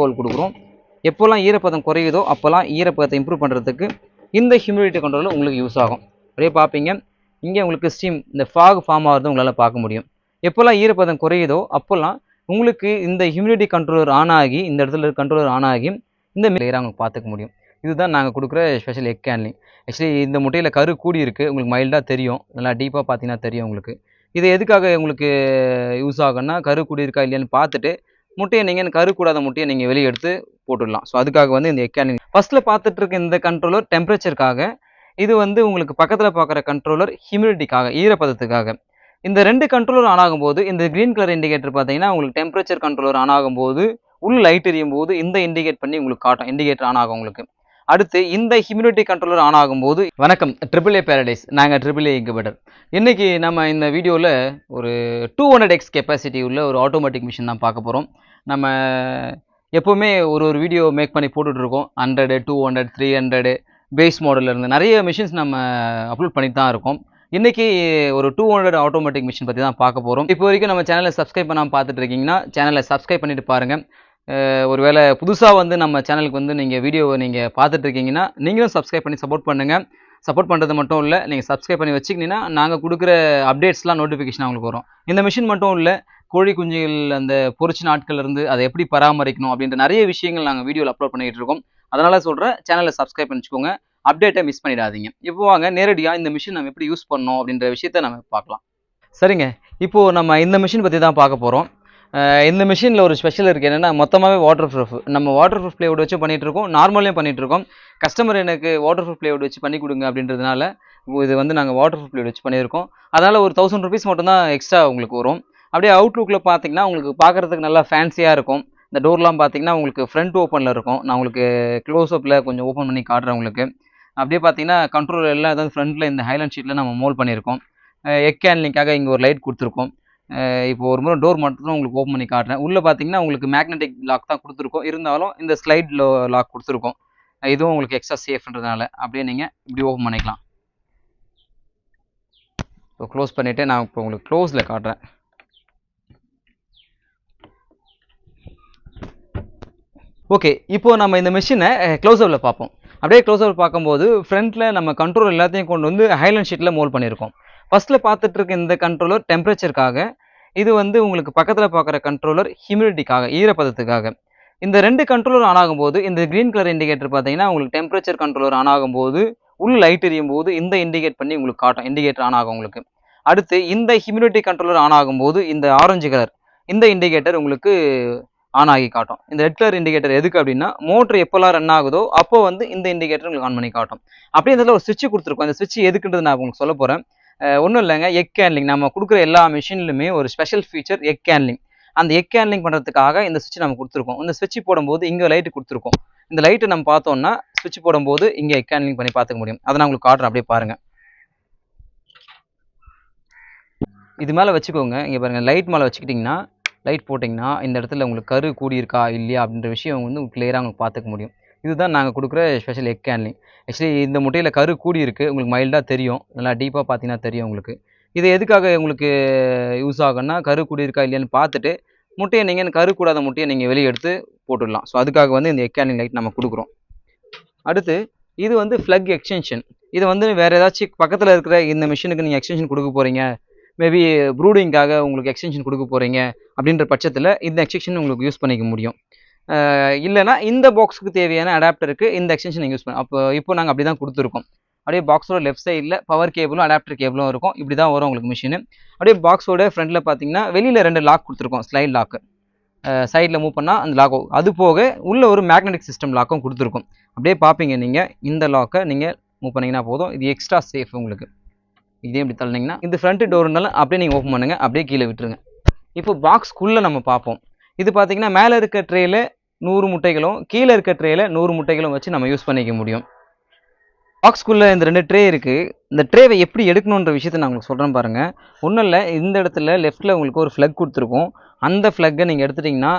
கோல் கொடுக்குறோம். எப்போல்லாம் ஈரப்பதம் குறையுதோ அப்போல்லாம் ஈரப்பதத்தை இம்ப்ரூவ் பண்ணுறதுக்கு இந்த ஹியூமிடிட்டி கண்ட்ரோலர் உங்களுக்கு யூஸ் ஆகும். அப்படியே பார்ப்பீங்க, இங்கே உங்களுக்கு ஸ்டீம் இந்த ஃபாக் ஃபார்ம் ஆகிறது உங்களால் பார்க்க முடியும். எப்போல்லாம் ஈரப்பதம் குறையுதோ அப்போல்லாம் உங்களுக்கு இந்த ஹியூமிடிட்டி கண்ட்ரோலர் ஆன் ஆகி இந்த இடத்துல கண்ட்ரோலர் ஆன் ஆகி இந்த கிளியராக உங்களுக்கு பார்த்துக்க முடியும். இதுதான் நாங்கள் கொடுக்குற ஸ்பெஷல் எக் கேன்லிங். ஆக்சுவலி இந்த முட்டையில் கரு கூடி இருக்குது, உங்களுக்கு மைல்டாக தெரியும், நல்லா டீப்பாக பார்த்தீங்கன்னா தெரியும் உங்களுக்கு. இது எதுக்காக உங்களுக்கு யூஸ் ஆகுன்னா, கரு கூடி இருக்கா இல்லையான்னு பார்த்துட்டு முட்டையை நீங்கள் கரு கூடாத முட்டையை நீங்கள் வெளியே எடுத்து போட்டுடலாம். ஸோ அதுக்காக வந்து இந்த எக் கேன்லிங். ஃபஸ்ட்டில் பார்த்துட்டு இருக்க இந்த கண்ட்ரோலர் டெம்பரேச்சருக்காக, இது வந்து உங்களுக்கு பக்கத்தில் பார்க்குற கண்ட்ரோலர் ஹியூமிடிட்டிக்காக, ஈரப்பதத்துக்காக. இந்த 2 கண்ட்ரோலர் ஆன் ஆகும்போது இந்த க்ரீன் கலர் இண்டிகேட்டர் பார்த்தீங்கன்னா உங்களுக்கு டெம்பரேச்சர் கண்ட்ரோலர் ஆன் ஆகும்போது உள்ள லைட் எரியும் போது இந்த இண்டிகேட் பண்ணி உங்களுக்கு காட்டும், இண்டிகேட்டர் ஆன் ஆகும் உங்களுக்கு. அடுத்து இந்த ஹியூமிடிட்டி கண்ட்ரோலர் ஆன் ஆகும்போது வணக்கம் AAA பேரடைஸ், நாங்கள் AAA இன்குபேட்டர். இன்றைக்கி நம்ம இந்த வீடியோவில் ஒரு 200x கெப்பாசிட்டி உள்ள ஒரு ஆட்டோமேட்டிக் மிஷின் தான் பார்க்க போகிறோம். நம்ம எப்போவுமே ஒரு வீடியோ மேக் பண்ணி போட்டுட்ருக்கோம். 100, 200, 300 பேஸ் மாடலில் இருந்து நிறைய மிஷின்ஸ் நம்ம அப்லோட் பண்ணிட்டு தான் இருக்கோம். இன்றைக்கி ஒரு 200 ஆட்டோமேட்டிக் மிஷின் பற்றி தான் பார்க்க போகிறோம். இப்போ வரைக்கும் நம்ம சேனலை சப்ஸ்கிரைப் பண்ணாமல் பார்த்துட்டு இருக்கீங்கன்னா சேனலை சப்ஸ்கிரைப் பண்ணிட்டு பாருங்கள். ஒருவேளை புதுசாக வந்து நம்ம சேனலுக்கு வந்து நீங்கள் வீடியோவை நீங்கள் பார்த்துட்டு இருக்கீங்கன்னா நீங்களும் சப்ஸ்கிரைப் பண்ணி சப்போர்ட் பண்ணுங்கள். சப்போர்ட் பண்ணுறது மட்டும் இல்லை, நீங்கள் சப்ஸ்கிரைப் பண்ணி வச்சுக்கிங்கன்னா நாங்கள் கொடுக்குற அப்டேட்ஸ்லாம் நோட்டிஃபிகேஷன் அவங்களுக்கு வரும். இந்த மிஷின் மட்டும் இல்லை, கோழி குஞ்சுகள் அந்த பொரிச்சு நாட்கள்லேருந்து அதை எப்படி பராமரிக்கணும் அப்படின்ற நிறைய விஷயங்கள் நாங்கள் வீடியோவில் அப்லோட் பண்ணிகிட்டு இருக்கோம். அதனால் சொல்கிறேன், சேனலை சப்ஸ்கிரைப் பண்ணிச்சுக்கோங்க, அப்டேட்டை மிஸ் பண்ணிடாதீங்க. இப்போ வாங்க நேரடியாக இந்த மிஷின் நம்ம எப்படி யூஸ் பண்ணோம் அப்படின்ற விஷயத்த நம்ம பார்க்கலாம். சரிங்க, இப்போது நம்ம இந்த மிஷின் பற்றி தான் பார்க்க போகிறோம். இந்த மிஷினில் ஒரு ஸ்பெஷல் இருக்குது, என்னென்னா மொத்தமாகவே வாட்டர் ப்ரூஃப். நம்ம வாட்டர் ப்ரூஃப் ப்ளைவுட் வச்சு பண்ணிகிட்ருக்கோம், நார்மலையும் பண்ணிகிட்ருக்கோம். கஸ்டமர் எனக்கு வாட்டர் ப்ரூஃப் ப்ளைவுட் வச்சு பண்ணி கொடுங்க அப்படின்றதுனால இது வந்து நாங்கள் வாட்டர் ப்ரூஃப் ப்ளைவுட் வச்சு பண்ணியிருக்கோம். அதனால் ஒரு 1000 rupees மட்டும்தான் எக்ஸ்ட்ரா உங்களுக்கு வரும். அப்படியே அவுட்லுக்கில் பார்த்தீங்கன்னா உங்களுக்கு பார்க்குறதுக்கு நல்லா ஃபேன்சியாக இருக்கும். இந்த டோர்லாம் பார்த்தீங்கன்னா உங்களுக்கு ஃப்ரண்ட் ஓப்பனில் இருக்கும். நான் உங்களுக்கு க்ளோஸ்அப்பில் கொஞ்சம் ஓப்பன் பண்ணி காட்டுறேன் உங்களுக்கு. அப்படியே பார்த்தீங்கன்னா கண்ட்ரோல் எல்லாம் அதாவது ஃப்ரண்ட்டில் இந்த ஹைலைட் ஷீட்டில் நம்ம மோல்ட் பண்ணியிருக்கோம். எக் கேன்லிங்காக இங்கே ஒரு லைட் கொடுத்துருக்கோம். இப்போ ஒரு முறை டோர் மட்டும் உங்களுக்கு ஓப்பன் பண்ணி காட்டுறேன். உள்ளே பார்த்தீங்கன்னா உங்களுக்கு மேக்னெட்டிக் லாக் தான் கொடுத்துருக்கோம், இருந்தாலும் இந்த ஸ்லைட் லாக் கொடுத்துருக்கோம். இதுவும் உங்களுக்கு எக்ஸ்ட்ரா சேஃப்ன்றதுனால அப்படியே நீங்கள் இப்படி ஓப்பன் பண்ணிக்கலாம். இப்போ க்ளோஸ் பண்ணிவிட்டு நான் இப்போ உங்களுக்கு க்ளோஸில் காட்டுறேன். ஓகே, இப்போது நம்ம இந்த மிஷினை க்ளோஸ்அப்பில் பார்ப்போம். அப்படியே க்ளோஸ்அப் பார்க்கும்போது ஃப்ரண்ட்டில் நம்ம கண்ட்ரோல் எல்லாத்தையும் கொண்டு வந்து ஹைலைட் ஷீட்டில் மோல்ட் பண்ணியிருக்கோம். ஃபஸ்ட்டில் பார்த்துட்டு இருக்க இந்த கண்ட்ரோலர் டெம்பரேச்சருக்காக, இது வந்து உங்களுக்கு பக்கத்தில் பார்க்குற கண்ட்ரோலர் ஹியூமிடிட்டிக்காக, ஈரப்பதத்துக்காக. இந்த 2 கண்ட்ரோலர் ஆன் ஆகும்போது இந்த க்ரீன் கலர் இண்டிகேட்டர் பார்த்தீங்கன்னா உங்களுக்கு டெம்பரேச்சர் கண்ட்ரோலர் ஆன் ஆகும்போது உள்ள லைட் எரியும் போது இந்த இண்டிகேட் பண்ணி உங்களுக்கு காட்டும், இண்டிகேட்டர் ஆன் ஆகும் உங்களுக்கு. அடுத்து இந்த ஹியூமிடிட்டி கண்ட்ரோலர் ஆன் ஆகும்போது இந்த ஆரஞ்சு கலர் இந்த இண்டிகேட்டர் உங்களுக்கு ஆன் ஆகி காட்டும். இந்த ரெட் கலர் இண்டிகேட்டர் எதுக்கு அப்படின்னா மோட்டர் எப்போல்லாம் ரன் ஆகுதோ அப்போ வந்து இந்த இண்டிகேட்டர் உங்களுக்கு ஆன் பண்ணி காட்டும். அப்படியே இதில் ஒரு ஸ்விட்ச் கொடுத்துருக்கோம். இந்த ஸ்விட்ச் எதுக்குன்றது நான் உங்களுக்கு சொல்ல போகிறேன். ஒன்றும் இல்லைங்க, எக் கேன்லிங். நம்ம கொடுக்குற எல்லா மிஷின்லுமே ஒரு ஸ்பெஷல் ஃபீச்சர் எக் கேன்லிங். அந்த எக் கேன்லிங் பண்ணுறதுக்காக இந்த ஸ்விட்ச் நம்ம கொடுத்துருக்கோம். இந்த ஸ்விட்ச் போடும்போது இங்கே லைட்டு கொடுத்துருக்கோம். இந்த லைட்டை நம்ம பார்த்தோம்னா ஸ்விட்ச் போடும்போது இங்கே எக் கேன்லிங் பண்ணி பார்த்துக்க முடியும். அதை நான் உங்களுக்கு காட்டுறேன், அப்படியே பாருங்கள். இது மேலே வச்சுக்கோங்க, இங்கே பாருங்கள், லைட் மேலே வச்சுக்கிட்டிங்கன்னா லைட் போட்டிங்கன்னா இந்த இடத்துல உங்களுக்கு கரு கூடியிருக்கா இல்லையா அப்படின்ற விஷயம் வந்து கிளியராக உங்களுக்கு பார்த்துக்க முடியும். இதுதான் நாங்கள் கொடுக்குற ஸ்பெஷல் எக் கேன்லிங். ஆக்சுவலி இந்த முட்டையில் கரு கூடி இருக்குது, உங்களுக்கு மைல்டாக தெரியும், நல்லா டீப்பாக பார்த்தீங்கன்னா தெரியும் உங்களுக்கு. இது எதுக்காக உங்களுக்கு யூஸ் ஆகுன்னா, கரு கூடி இருக்கா இல்லையான்னு பார்த்துட்டு முட்டையை நீங்கள் கரு கூடாத முட்டையை நீங்கள் வெளியே எடுத்து போட்டுடலாம். ஸோ அதுக்காக வந்து இந்த எக் கேன்லிங் லைட் நம்ம கொடுக்குறோம். அடுத்து இது வந்து ஃப்ளக் எக்ஸ்டென்ஷன். இது வந்து வேறு ஏதாச்சும் பக்கத்தில் இருக்கிற இந்த மிஷினுக்கு நீங்கள் எக்ஸ்டென்ஷன் கொடுக்க போகிறீங்க, மேபி ப்ரூடிங்காக உங்களுக்கு எக்ஸ்டென்ஷன் கொடுக்க போகிறீங்க அப்படின்ற பட்சத்தில் இந்த எக்ஸ்டென்ஷன் உங்களுக்கு யூஸ் பண்ணிக்க முடியும். இல்லைனா இந்த பாக்ஸுக்கு தேவையான அடாப்டருக்கு இந்த எக்ஸ்டென்ஷன் நீங்கள் யூஸ் பண்ண. இப்போ நாங்கள் அப்படி தான் கொடுத்துருக்கோம். அப்படியே பாக்ஸோட லெஃப்ட் சைடில் பவர் கேபிளும் அடாப்டர் கேபிளும் இருக்கும். இப்படி தான் வரும் உங்களுக்கு மிஷினு. அப்படியே பாக்ஸோட ஃப்ரண்ட்டில் பார்த்தீங்கன்னா வெளியில் 2 லாக் கொடுத்துருக்கோம், ஸ்லைட் லாக்கு. சைடில் மூவ் பண்ணால் அந்த லாக், அது போக உள்ள ஒரு மேக்னெட்டிக் சிஸ்டம் லாக்கும் கொடுத்துருக்கோம். அப்படியே பார்ப்பீங்க நீங்கள், இந்த லாக்கை நீங்கள் மூவ் பண்ணிங்கன்னா போதும், இது எக்ஸ்ட்ரா சேஃப் உங்களுக்கு. இதே இப்படி தள்ளினீங்கன்னா இந்த ஃப்ரண்ட் டோர் இருந்தாலும் அப்படியே நீங்கள் ஓப்பன் பண்ணுங்கள், அப்படியே கீழே விட்டுருங்க. இப்போ பாக்ஸ்க்குள்ளே நம்ம பார்ப்போம். இது பார்த்தீங்கன்னா மேலே இருக்க ட்ரேயில் 100 முட்டைகளும் கீழே இருக்க ட்ரேயில் 100 முட்டைகளும் வச்சு நம்ம யூஸ் பண்ணிக்க முடியும். பாக்ஸ்க்குள்ளே இந்த 2 ட்ரே இருக்குது. இந்த ட்ரேவை எப்படி எடுக்கணுன்ற விஷயத்தை நான் உங்களுக்கு சொல்கிறேன் பாருங்கள். ஒன்றும் இல்லை, இந்த இடத்துல லெஃப்ட்டில் உங்களுக்கு ஒரு ஃப்ளக் கொடுத்துருக்கோம். அந்த ஃப்ளக்கை நீங்கள் எடுத்துட்டிங்கன்னா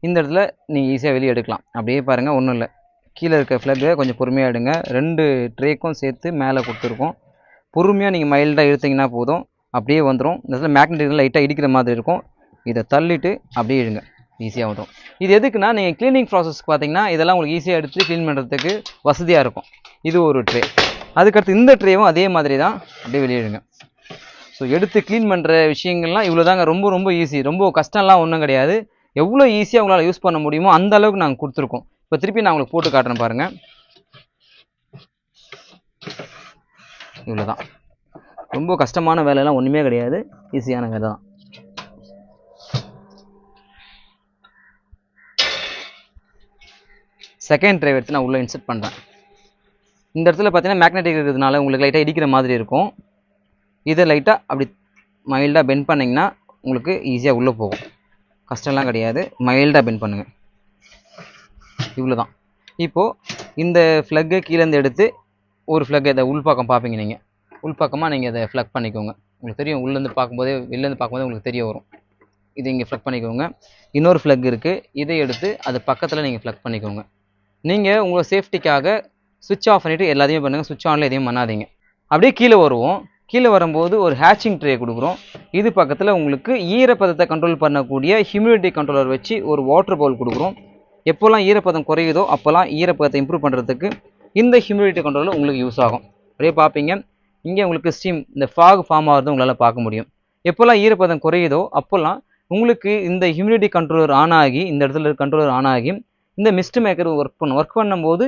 இந்த இடத்துல நீங்கள் ஈஸியாக வெளியே எடுக்கலாம். அப்படியே பாருங்கள், ஒன்றும் இல்லை, கீழே இருக்க ஃப்ளக்கை கொஞ்சம் பொறுமையாக எடுங்க. 2 ட்ரேக்கும் சேர்த்து மேலே கொடுத்துருக்கோம். பொறுமையாக நீங்கள் மைல்டாக எடுத்திங்கன்னா போதும், அப்படியே வந்துடும். இந்த இடத்துல மேக்னெட்டிக் லைட்டாக இடிக்கிற மாதிரி இருக்கும். இதை தள்ளிட்டு அப்படியே இழுங்க. ஈஸியாக வந்துடும். இது எதுக்குன்னா நீங்கள் க்ளீனிங் ப்ராசஸ்க்கு பார்த்தீங்கன்னா இதெல்லாம் உங்களுக்கு ஈஸியாக எடுத்து க்ளீன் பண்ணுறதுக்கு வசதியாக இருக்கும். இது ஒரு ட்ரே. அதுக்கடுத்து இந்த ட்ரேவும் அதே மாதிரி தான் அப்படியே வெளியிடுங்க. ஸோ எடுத்து க்ளீன் பண்ணுற விஷயங்கள்லாம் இவ்வளோ தாங்க. ரொம்ப ரொம்ப ஈஸி, ரொம்ப கஷ்டம்லாம் ஒன்றும் கிடையாது. எவ்வளோ ஈஸியாக உங்களால் யூஸ் பண்ண முடியுமோ அந்த அளவுக்கு நாங்கள் கொடுத்துருக்கோம். இப்போ திருப்பி நான் உங்களுக்கு போட்டு காட்டுறேன் பாருங்கள். இவ்வளோ தான். ரொம்ப கஷ்டமான வேலையெல்லாம் ஒன்றுமே கிடையாது, ஈஸியான வேலை தான். செகண்ட் ட்ரைவ் எடுத்து நான் உள்ளே இன்சர்ட் பண்ணுறேன். இந்த இடத்துல பார்த்தீங்கன்னா மேக்னெட்டிக் இருக்கிறதுனால உங்களுக்கு லைட்டாக இடிக்கிற மாதிரி இருக்கும். இதை லைட்டாக அப்படி மைல்டாக பெண்ட் பண்ணிங்கன்னா உங்களுக்கு ஈஸியாக உள்ளே போகும். கஷ்டம்லாம் கிடையாது, மைல்டாக பெண்ட் பண்ணுங்கள். இவ்வளோ தான். இப்போது இந்த ஃப்ளக்கை கீழேருந்து எடுத்து ஒரு ஃப்ளக்கை இதை உள்பக்கம் பார்ப்பீங்க. நீங்கள் உள்பக்கமாக நீங்கள் இதை ஃப்ளக் பண்ணிக்கோங்க. உங்களுக்கு தெரியும், உள்ளேருந்து பார்க்கும்போதே வெளிலேருந்து பார்க்கும்போதே உங்களுக்கு தெரிய வரும். இது இங்கே ஃப்ளக் பண்ணிக்கோங்க. இன்னொரு ஃப்ளக் இருக்குது, இதை எடுத்து அது பக்கத்தில் நீங்கள் ஃப்ளக் பண்ணிக்கோங்க. நீங்கள் உங்கள் சேஃப்டிக்காக சுவிட்ச் ஆஃப் பண்ணிவிட்டு எல்லாத்தையும் பண்ணுங்கள், சுவிட்ச் ஆனில் எதையும் பண்ணாதீங்க. அப்படியே கீழே வருவோம். கீழே வரும்போது ஒரு ஹேச்சிங் ட்ரே கொடுக்குறோம். இது பக்கத்தில் உங்களுக்கு ஈரப்பதத்தை கண்ட்ரோல் பண்ணக்கூடிய ஹியூமிடிட்டி கண்ட்ரோலர் வச்சு ஒரு வாட்டர் பவுல் கொடுக்குறோம். எப்போல்லாம் ஈரப்பதம் குறையுதோ அப்போல்லாம் ஈரப்பதத்தை இம்ப்ரூவ் பண்ணுறதுக்கு இந்த ஹியூமிடிட்டி கண்ட்ரோலர் உங்களுக்கு யூஸ் ஆகும். அப்படியே பார்ப்பீங்க, இங்கே உங்களுக்கு ஸ்டீம் இந்த ஃபாக் ஃபார்ம் ஆகிறது உங்களால் பார்க்க முடியும். எப்போல்லாம் ஈரப்பதம் குறையுதோ அப்போல்லாம் உங்களுக்கு இந்த ஹியூமிடிட்டி கண்ட்ரோலர் ஆன் ஆகி, இந்த இடத்துல கண்ட்ரோலர் ஆன் ஆகி இந்த மிஸ்ட் மேக்கர் ஒர்க் பண்ணும்போது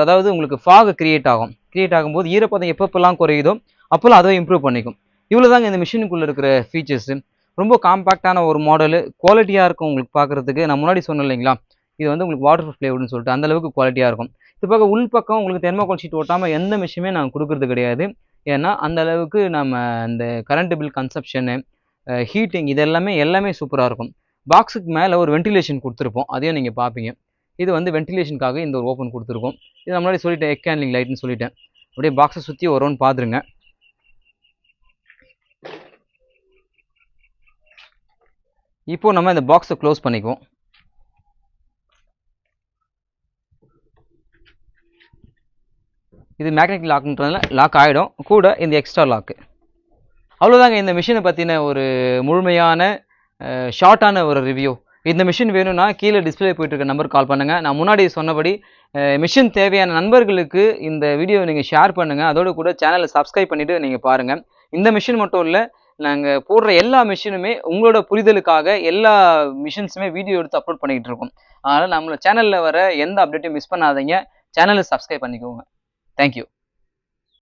அதாவது உங்களுக்கு ஃபாக் கிரியேட் ஆகும். கிரியேட் ஆகும்போது ஈரப்பதம் எப்பப்பெல்லாம் குறையுதோ அப்போல்லாம் அதை இம்ப்ரூவ் பண்ணிக்கும். இவ்வளோ தாங்க இந்த மிஷினுக்குள்ளே இருக்கிற ஃபீச்சர்ஸு. ரொம்ப காம்பேக்டான ஒரு மாடலு, குவாலிட்டியாக இருக்கும் உங்களுக்கு பார்க்குறதுக்கு. நான் முன்னாடி சொன்னேன் இல்லைங்களா, இது வந்து உங்களுக்கு வாட்டர் ப்ரூஃப் ப்ளைவுட்னு சொல்லிட்டு அந்தளவுக்கு குவாலிட்டியாக இருக்கும். இது பக்கம் உள்பக்கம் உங்களுக்கு தெர்மோகால் ஷீட் ஒட்டாமல் எந்த மிஷினுமே நாங்கள் கொடுக்குறது கிடையாது. ஏன்னா அந்த அளவுக்கு நம்ம அந்த கரண்ட் பில் கன்சப்ஷனு, ஹீட்டிங் இது எல்லாமே சூப்பராக இருக்கும். பாக்ஸுக்கு மேலே ஒரு வென்டிலேஷன் கொடுத்துருப்போம், அதையும் நீங்கள் பார்ப்பீங்க. இது வந்து வென்டிலேஷனுக்காக இந்த ஒரு ஓப்பன் கொடுத்துருக்கோம். இது நான் முன்னாடி சொல்லிட்டேன், எக் ஹேண்ட்லிங் லைட்னு சொல்லிட்டேன். அப்படியே பாக்ஸை சுற்றி வரும்னு பார்த்துருங்க. இப்போ நம்ம இந்த பாக்ஸை க்ளோஸ் பண்ணிக்குவோம். இது மேக்னெட்டிக் லாக்ன்றதுனால லாக் ஆகிடும், கூட இந்த எக்ஸ்ட்ரா லாக்கு. அவ்வளோதாங்க இந்த மிஷினை பற்றின ஒரு முழுமையான ஷார்ட்டான ஒரு ரிவ்யூ. இந்த மிஷின் வேணும்னா கீழே டிஸ்பிளே போயிட்டு இருக்க நம்பருக்கு கால் பண்ணுங்கள். நான் முன்னாடி சொன்னபடி மிஷின் தேவையான நண்பர்களுக்கு இந்த வீடியோவை நீங்கள் ஷேர் பண்ணுங்கள். அதோடு கூட சேனலை சப்ஸ்கிரைப் பண்ணிவிட்டு நீங்கள் பாருங்கள். இந்த மிஷின் மட்டும் இல்லை, நாங்கள் போடுற எல்லா மிஷினுமே உங்களோட புரிதலுக்காக எல்லா மிஷின்ஸுமே வீடியோ எடுத்து அப்லோட் பண்ணிக்கிட்டு இருக்கோம். அதனால் நம்மளோட சேனலில் வர எந்த அப்டேட்டையும் மிஸ் பண்ணாதீங்க. சேனலை சப்ஸ்கிரைப் பண்ணிக்கோங்க. தேங்க்யூ.